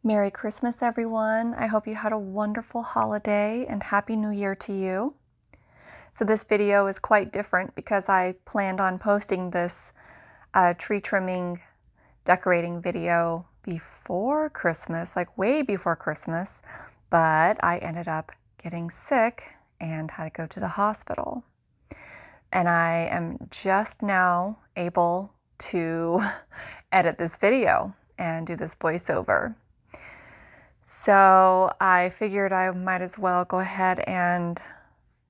Merry Christmas, everyone. I hope you had a wonderful holiday and Happy New Year to you. So this video is quite different because I planned on posting this tree trimming decorating video before Christmas, like way before Christmas, but I ended up getting sick and had to go to the hospital. And I am just now able to edit this video and do this voiceover. So I figured I might as well go ahead and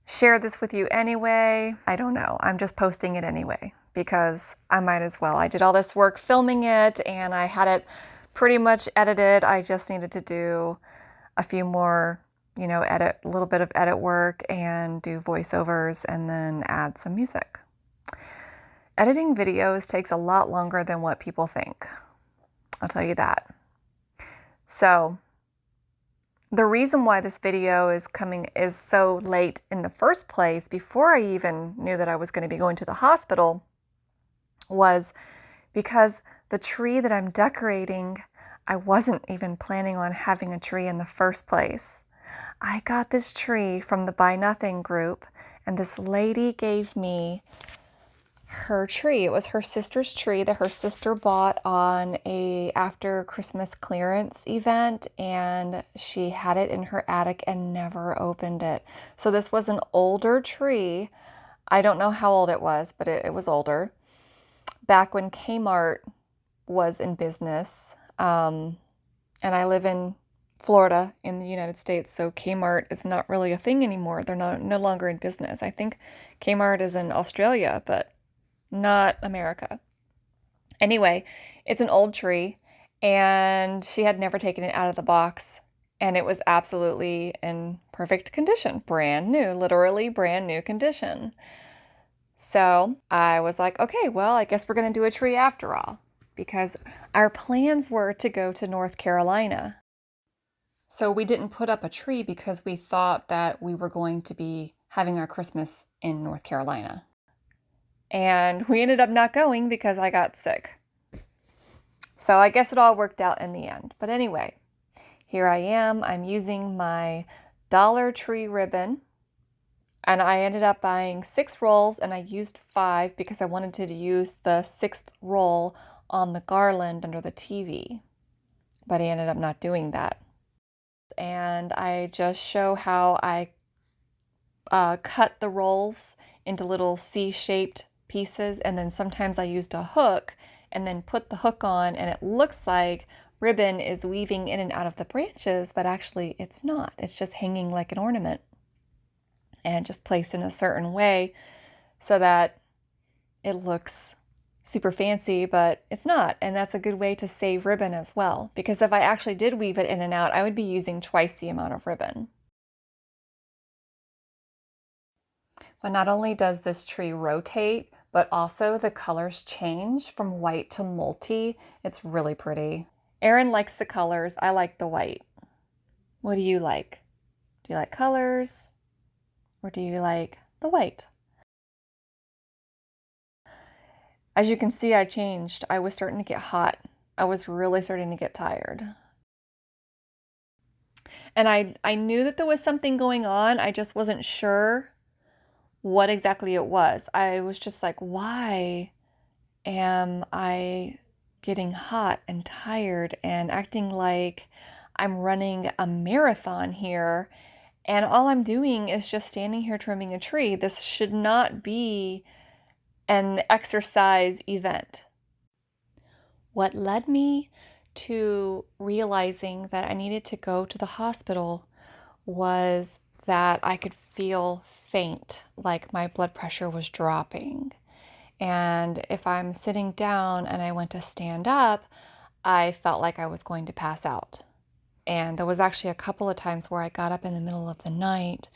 share this with you anyway. I don't know. I'm just posting it anyway because I might as well. I did all this work filming it and I had it pretty much edited. I just needed to do a few more, a little bit of edit work and do voiceovers and then add some music. Editing videos takes a lot longer than what people think. I'll tell you that. So the reason why this video is so late in the first place, before I even knew that I was going to be going to the hospital, was because the tree that I'm decorating, I wasn't even planning on having a tree in the first place. I got this tree from the Buy Nothing group, and this lady gave me her tree. It was her sister's tree that her sister bought on a after Christmas clearance event, and she had it in her attic and never opened it. So this was an older tree. I don't know how old it was, but it was older. Back when Kmart was in business, and I live in Florida in the United States, so Kmart is not really a thing anymore. They're no longer in business. I think Kmart is in Australia, but not America. Anyway, it's an old tree, and she had never taken it out of the box, and it was absolutely in perfect condition, brand new, literally brand new condition. So I was like, okay, well, I guess we're going to do a tree after all, because our plans were to go to North Carolina. So we didn't put up a tree because we thought that we were going to be having our Christmas in North Carolina. And we ended up not going because I got sick. So I guess it all worked out in the end. But anyway, here I am. I'm using my Dollar Tree ribbon. And I ended up buying 6 rolls, and I used 5 because I wanted to use the 6th roll on the garland under the TV. But I ended up not doing that. And I just show how I cut the rolls into little C-shaped pieces, and then sometimes I used a hook and then put the hook on, and it looks like ribbon is weaving in and out of the branches, but actually it's not. It's just hanging like an ornament and just placed in a certain way so that it looks super fancy, but it's not. And that's a good way to save ribbon as well, because if I actually did weave it in and out, I would be using twice the amount of ribbon. But not only does this tree rotate, but also the colors change from white to multi. It's really pretty. Erin likes the colors. I like the white. What do you like? Do you like colors, or do you like the white? As you can see, I changed. I was starting to get hot. I was really starting to get tired. And I knew that there was something going on. I just wasn't sure what exactly it was. I was just like, why am I getting hot and tired and acting like I'm running a marathon here, and all I'm doing is just standing here trimming a tree? This should not be an exercise event. What led me to realizing that I needed to go to the hospital was that I could feel faint, like my blood pressure was dropping. And if I'm sitting down and I went to stand up, I felt like I was going to pass out. And there was actually a couple of times where I got up in the middle of the night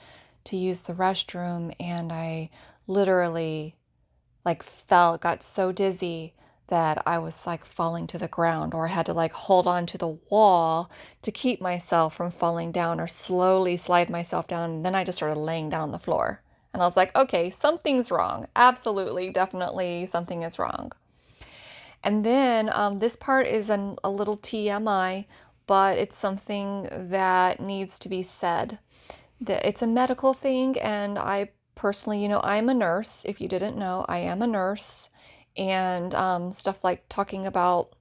to use the restroom, and I literally got so dizzy that I was like falling to the ground, or I had to like hold on to the wall to keep myself from falling down, or slowly slide myself down. And then I just started laying down on the floor. And I was like, okay, something's wrong. Absolutely, definitely something is wrong. And then this part is a little TMI, but it's something that needs to be said. It's a medical thing, and I personally, I'm a nurse. If you didn't know, I am a nurse, and stuff like talking about,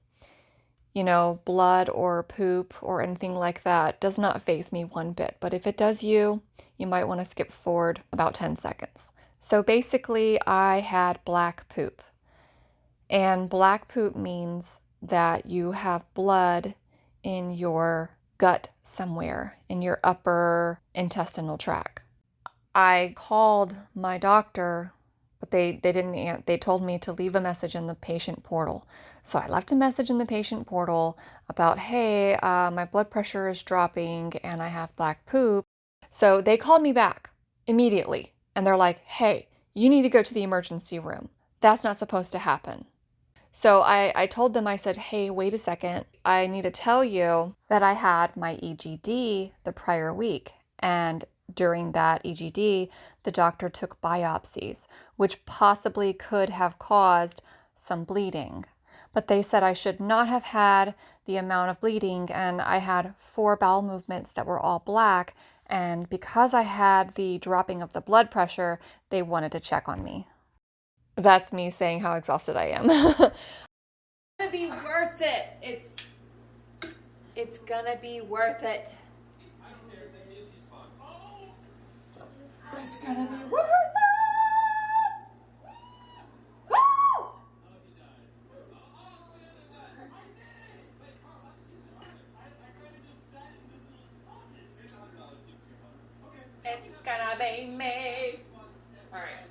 blood or poop or anything like that does not faze me one bit. But if it does you, you might want to skip forward about 10 seconds. So basically, I had black poop. And black poop means that you have blood in your gut somewhere, in your upper intestinal tract. I called my doctor, but they didn't. They told me to leave a message in the patient portal. So I left a message in the patient portal about, hey, my blood pressure is dropping and I have black poop. So they called me back immediately, and they're like, hey, you need to go to the emergency room. That's not supposed to happen. So I told them, I said, hey, wait a second. I need to tell you that I had my EGD the prior week. And during that EGD, the doctor took biopsies, which possibly could have caused some bleeding. But they said I should not have had the amount of bleeding, and I had 4 bowel movements that were all black. And because I had the dropping of the blood pressure, they wanted to check on me. That's me saying how exhausted I am. It's gonna be worth it. It's gonna be worth it. It's gonna be worth it. Woo! It's gonna be me. All right.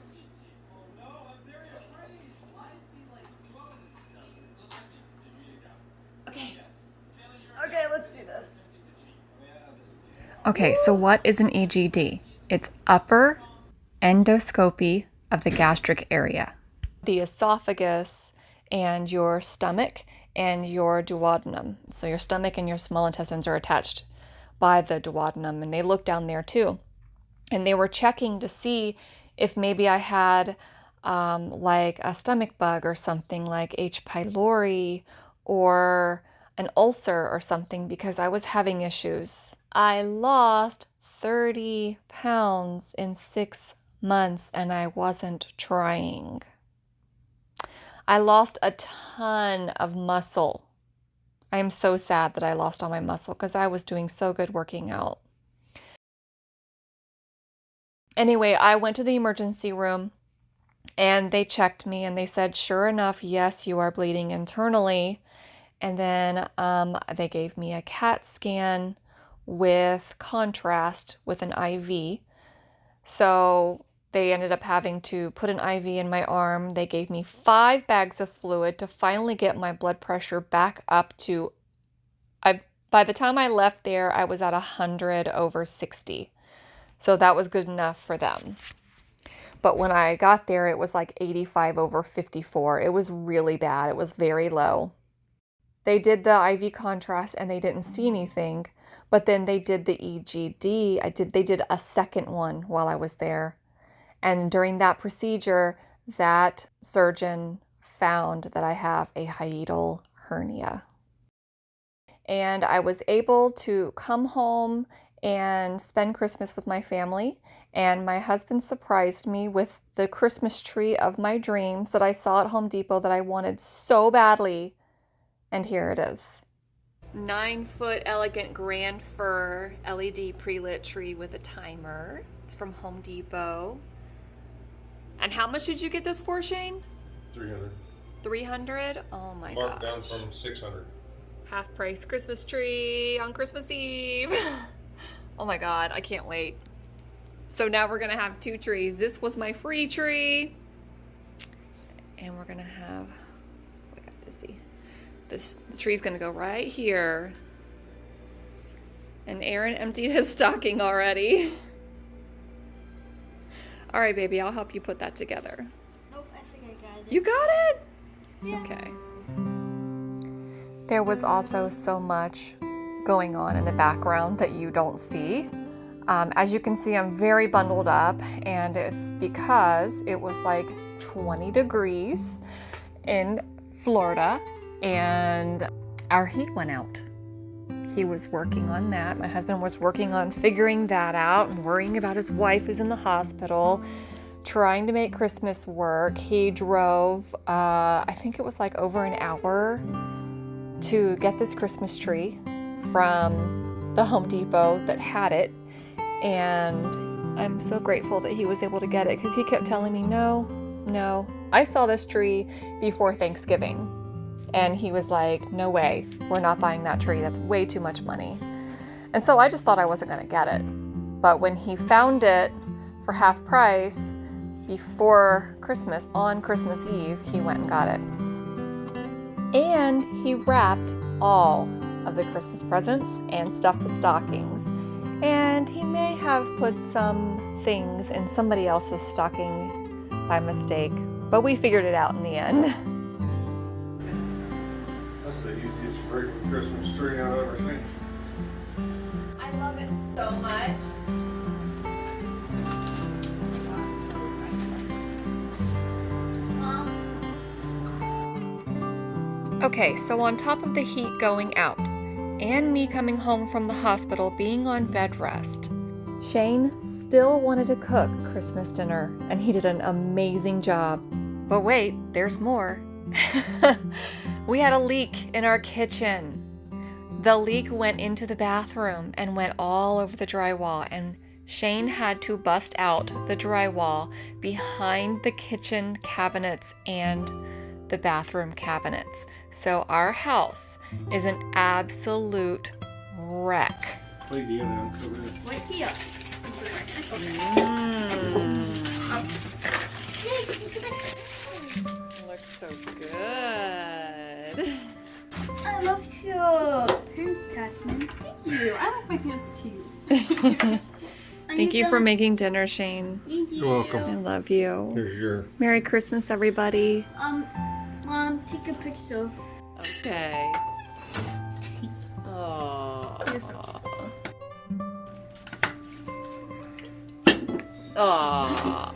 Okay, let's do this. Okay, so what is an EGD? It's upper endoscopy of the gastric area. The esophagus and your stomach and your duodenum. So your stomach and your small intestines are attached by the duodenum, and they look down there too. And they were checking to see if maybe I had like a stomach bug or something like H. pylori or an ulcer or something, because I was having issues. I lost 30 pounds in 6 months, and I wasn't trying. I lost a ton of muscle. I am so sad that I lost all my muscle because I was doing so good working out. Anyway, I went to the emergency room and they checked me and they said, sure enough, yes, you are bleeding internally. And then they gave me a CAT scan with contrast with an IV. So they ended up having to put an IV in my arm. They gave me 5 bags of fluid to finally get my blood pressure back up to, by the time I left there, I was at 100/60. So that was good enough for them. But when I got there, it was like 85/54. It was really bad. It was very low. They did the IV contrast and they didn't see anything, but then they did the EGD. They did a second one while I was there. And during that procedure, that surgeon found that I have a hiatal hernia. And I was able to come home and spend Christmas with my family. And my husband surprised me with the Christmas tree of my dreams that I saw at Home Depot that I wanted so badly. And here it is. 9-foot elegant grand fir LED pre-lit tree with a timer. It's from Home Depot. And how much did you get this for, Shane? $300. $300? Oh my god. Marked down from $600. Half price Christmas tree on Christmas Eve. Oh my god, I can't wait. So now we're gonna have 2 trees. This was my free tree. And we're gonna have, I got dizzy. The tree's gonna go right here. And Aaron emptied his stocking already. All right, baby, I'll help you put that together. Nope, I think I got it. You got it? Yeah. Okay. There was also so much going on in the background that you don't see. As you can see, I'm very bundled up, and it's because it was like 20 degrees in Florida and our heat went out. he was working on that. My husband was working on figuring that out and worrying about his wife who's in the hospital, trying to make Christmas work. He drove, I think it was like over an hour to get this Christmas tree from the Home Depot that had it. And I'm so grateful that he was able to get it because he kept telling me, no. I saw this tree before Thanksgiving. And he was like, no way, we're not buying that tree. That's way too much money. And so I just thought I wasn't going to get it. But when he found it for half price before Christmas, on Christmas Eve, he went and got it. And he wrapped all of the Christmas presents and stuffed the stockings. And he may have put some things in somebody else's stocking by mistake, but we figured it out in the end. That's the easiest freaking Christmas tree I've ever seen. I love it so much. Okay, so on top of the heat going out and me coming home from the hospital being on bed rest, Shane still wanted to cook Christmas dinner, and he did an amazing job. But wait, there's more. We had a leak in our kitchen. The leak went into the bathroom and went all over the drywall, and Shane had to bust out the drywall behind the kitchen cabinets and the bathroom cabinets. So our house is an absolute wreck. Wait, you gotta uncover it. Wait here. Looks so good. I love your pants, Tasman. Thank you. I like my pants too. Thank you for making dinner, Shane. Thank you. You're welcome. I love you. Here's your. Merry Christmas, everybody. Mom, take a picture. Okay. Aww. Aww.